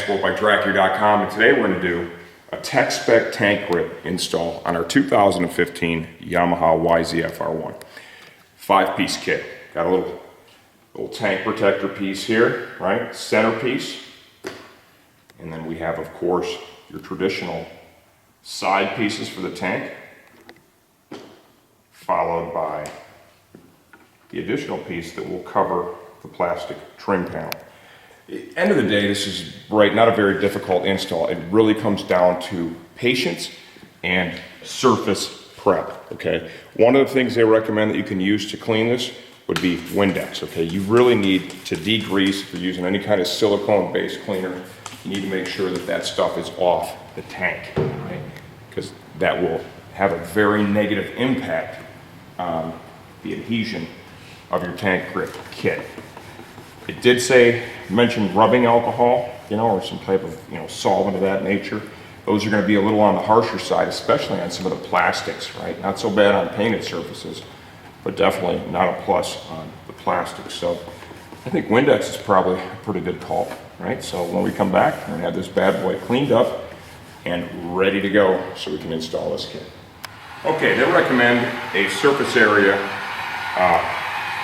transport.com, and today we're going to do a Techspec tank grip install on our 2015 Yamaha YZF-R1 5-piece kit. Got a little tank protector piece here, right? Centerpiece. And then we have, of course, your traditional side pieces for the tank, followed by the additional piece that will cover the plastic trim panel. At the end of the day, this is not a very difficult install. It really comes down to patience and surface prep, okay? One of the things they recommend that you can use to clean this would be Windex, okay? You really need to degrease. If you're using any kind of silicone-based cleaner, you need to make sure that that stuff is off the tank, right? Because that will have a very negative impact on the adhesion of your tank grip kit. It did mention rubbing alcohol, or some type of, solvent of that nature. Those are going to be a little on the harsher side, especially on some of the plastics, right? Not so bad on painted surfaces, but definitely not a plus on the plastics. So I think Windex is probably a pretty good call, right? So when we come back, we're going to have this bad boy cleaned up and ready to go so we can install this kit. Okay, they recommend a surface area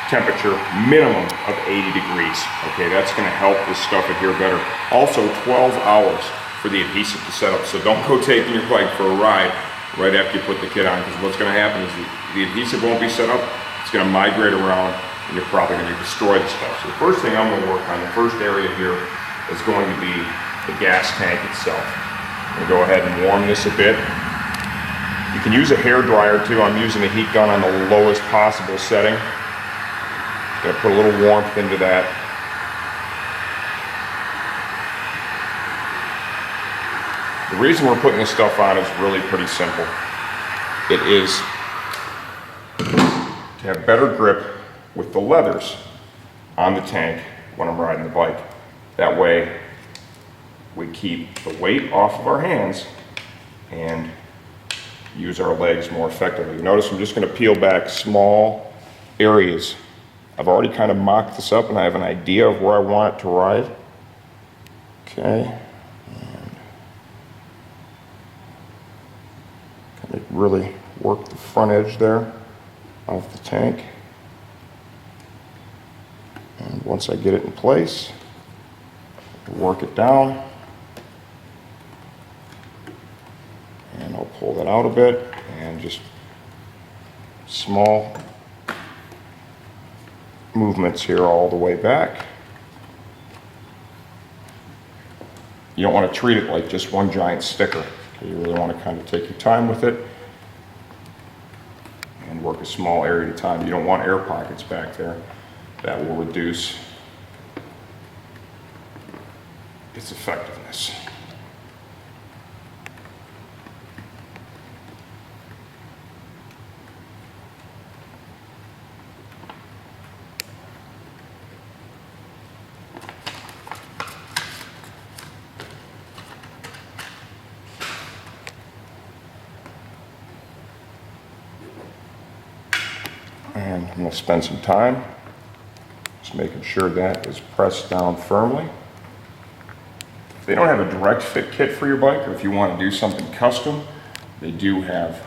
temperature minimum of 80 degrees. Okay, that's going to help this stuff adhere better. Also 12 hours for the adhesive to set up, so don't go taking your bike for a ride right after you put the kit on, because what's going to happen is the adhesive won't be set up, it's going to migrate around, and you're probably going to destroy the stuff. So the first thing I'm going to work on, the first area here, is going to be the gas tank itself. I'm going to go ahead and warm this a bit. You can use a hair dryer too. I'm using the heat gun on the lowest possible setting. Gonna put a little warmth into that. The reason we're putting this stuff on is really pretty simple. It is to have better grip with the leathers on the tank when I'm riding the bike. That way we keep the weight off of our hands and use our legs more effectively. Notice I'm just going to peel back small areas. I've already kind of mocked this up and I have an idea of where I want it to ride. Okay. And kind of really work the front edge there of the tank. And once I get it in place, work it down. And I'll pull that out a bit and just small movements here all the way back. You don't want to treat it like just one giant sticker. Okay, you really want to kind of take your time with it and work a small area at a time. You don't want air pockets back there. That will reduce its effectiveness. And I'm going to spend some time just making sure that is pressed down firmly. If they don't have a direct fit kit for your bike, or if you want to do something custom, they do have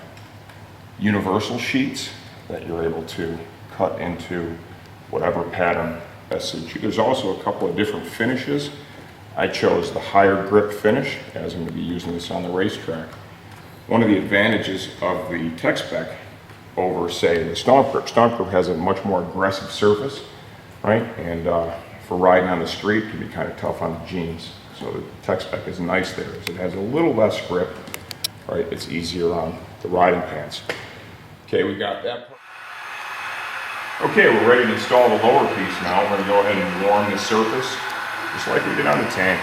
universal sheets that you're able to cut into whatever pattern best suits you. There's also a couple of different finishes. I chose the higher grip finish, as I'm going to be using this on the racetrack. One of the advantages of the Techspec over, say, the Stormproof. Stormproof has a much more aggressive surface, right? And for riding on the street, it can be kind of tough on the jeans. So the Techspec is nice there. It has a little less grip, right? It's easier on the riding pants. Okay, we got that. Okay, we're ready to install the lower piece now. We're going to go ahead and warm the surface, just like we did on the tank.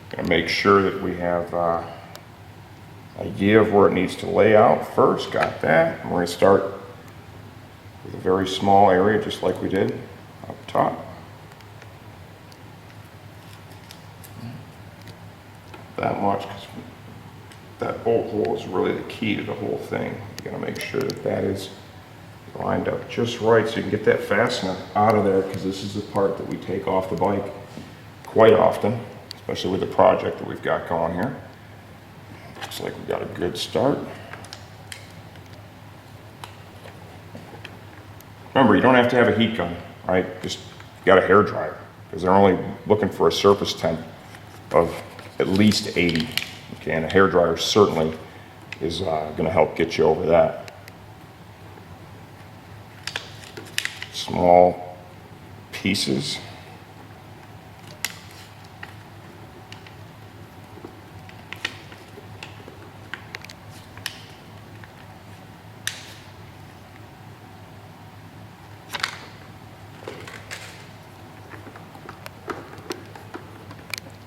Gonna make sure that we have an idea of where it needs to lay out first. Got that. We're gonna start with a very small area, just like we did up top. that much because that bolt hole is really the key to the whole thing. You gotta make sure that that is lined up just right so you can get that fastener out of there, because this is the part that we take off the bike quite often, especially with the project that we've got going here. Looks like we've got a good start. Remember, you don't have to have a heat gun, right? Just got a hair dryer, because they're only looking for a surface temp of at least 80. Okay, and a hair dryer certainly is going to help get you over that. Small pieces.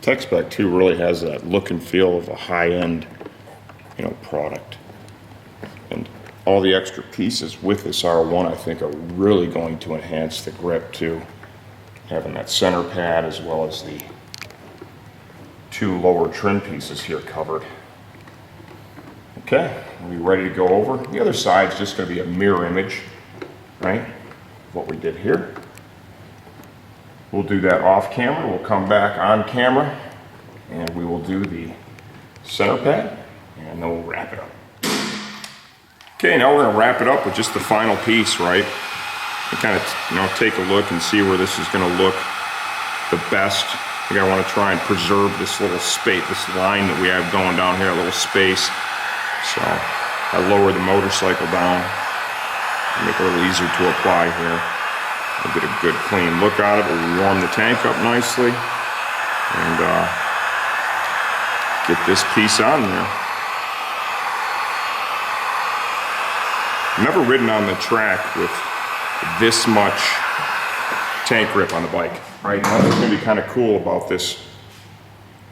Techspec too really has that look and feel of a high-end, product. And all the extra pieces with this R1 I think are really going to enhance the grip too. Having that center pad as well as the two lower trim pieces here covered. Okay, are we ready to go over? The other side's just going to be a mirror image, right? What we did here. We'll do that off camera. We'll come back on camera and we will do the center pad and then we'll wrap it up. Okay, now we're going to wrap it up with just the final piece, right? And kind of, take a look and see where this is going to look the best. I think I want to try and preserve this little space, this line that we have going down here, a little space. So I lower the motorcycle down, make it a little easier to apply here. We'll get a good clean look at it. We'll warm the tank up nicely and get this piece on there. Never ridden on the track with this much tank grip on the bike, right? Now that's going to be kind of cool about this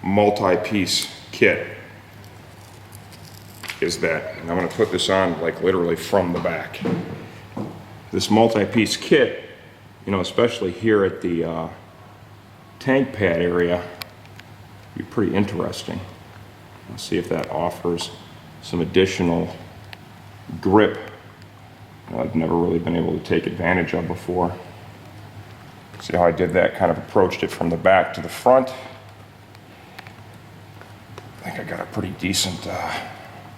multi-piece kit is that, and I'm going to put this on like literally from the back. This multi-piece kit, especially here at the tank pad area, be pretty interesting. Let's see if that offers some additional grip I've never really been able to take advantage of before. See how I did that? Kind of approached it from the back to the front. I think I got a pretty decent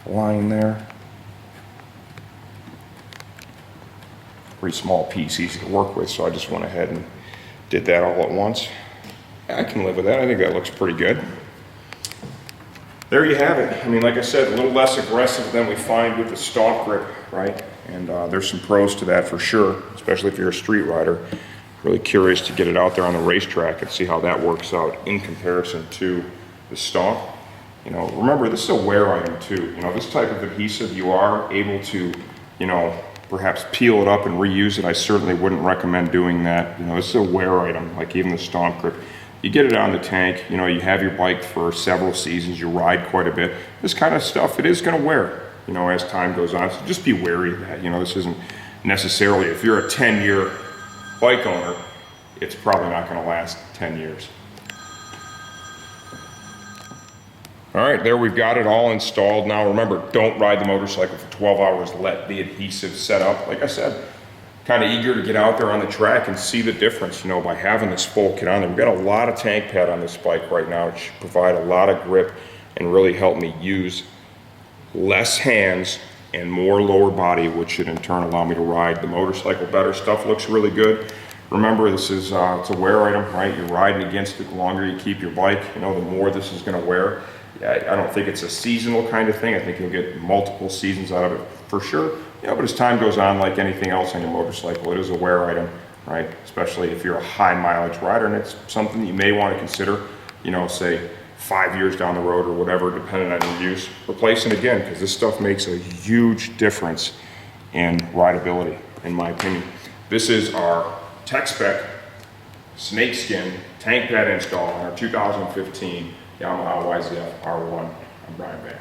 line there. Pretty small piece, easy to work with, so I just went ahead and did that all at once. I can live with that. I think that looks pretty good. There you have it. I mean, like I said, a little less aggressive than we find with the stock grip, right? And there's some pros to that for sure, especially if you're a street rider. Really curious to get it out there on the racetrack and see how that works out in comparison to the stock. Remember, this is a wear item too. This type of adhesive, you are able to, perhaps peel it up and reuse it. I certainly wouldn't recommend doing that. This is a wear item, like even the stomp grip. You get it on the tank, you have your bike for several seasons, you ride quite a bit. This kind of stuff, it is going to wear, as time goes on. So just be wary of that. This isn't necessarily, if you're a 10-year bike owner, it's probably not going to last 10 years. All right, there we've got it all installed. Now remember, don't ride the motorcycle for 12 hours. Let the adhesive set up. Like I said, kind of eager to get out there on the track and see the difference, by having this full kit on there. We've got a lot of tank pad on this bike right now, which should provide a lot of grip and really help me use less hands and more lower body, which should in turn allow me to ride the motorcycle better. Stuff looks really good. Remember, this is it's a wear item, right? You're riding against it. The longer you keep your bike, the more this is going to wear. I don't think it's a seasonal kind of thing. I think you'll get multiple seasons out of it for sure. But as time goes on, like anything else on your motorcycle, it is a wear item, right? Especially if you're a high mileage rider, and it's something that you may want to consider, say 5 years down the road or whatever, depending on your use, replace it again, because this stuff makes a huge difference in rideability, in my opinion. This is our Techspec snakeskin tank pad install on our 2015 Yamaha YZF-R1. I'm Brian Baer.